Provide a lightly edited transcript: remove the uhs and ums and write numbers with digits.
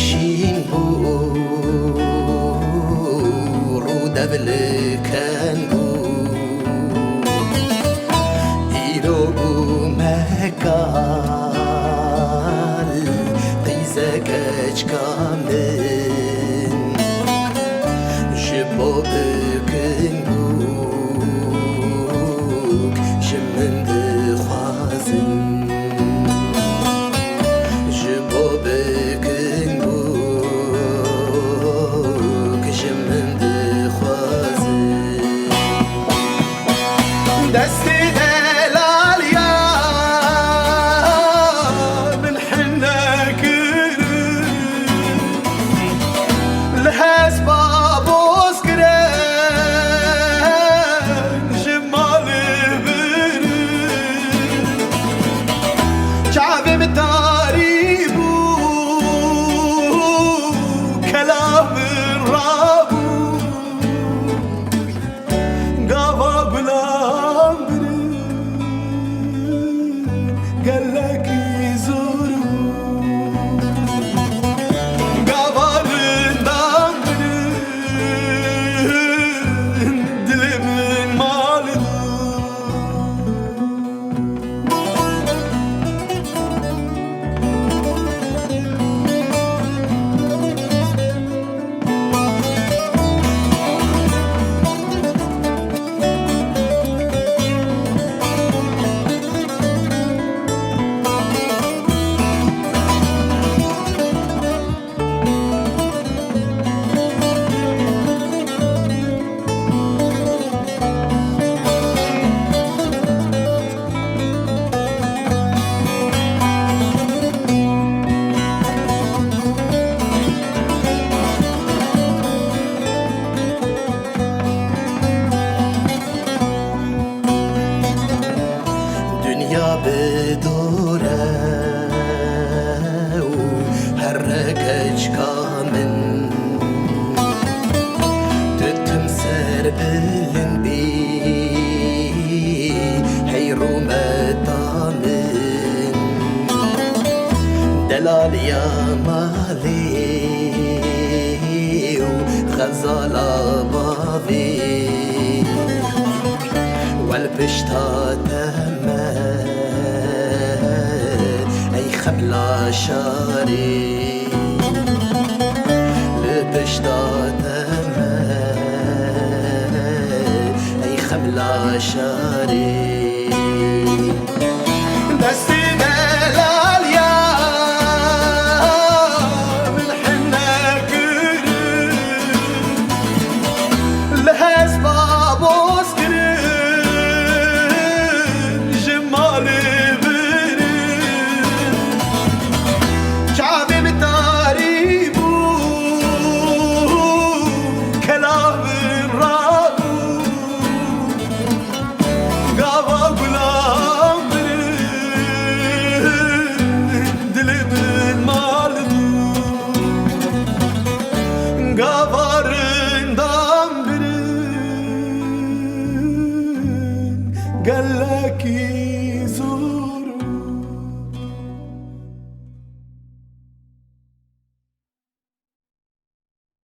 شين بور ودبل كنبور إلو مكال قيزكش كامل جبو بكنبوك جمن دخوازن جبو بكنبوك جمن دخوازن دستي دلاليا من حنك الحسبة شعبي متاريبو كلام الرابو قافا بلام قال لك يزورو قافا رندام دلي من مالدو يا بدوره وحركش كامل تتمسر بالنبي حيرو مطامن دلال يا مالي وغزال بابي والبشتا تمام أي خبلا شاري لبشتا تمام أي خبلا شاري دستي دلاليا من حنك الحسبة قال لك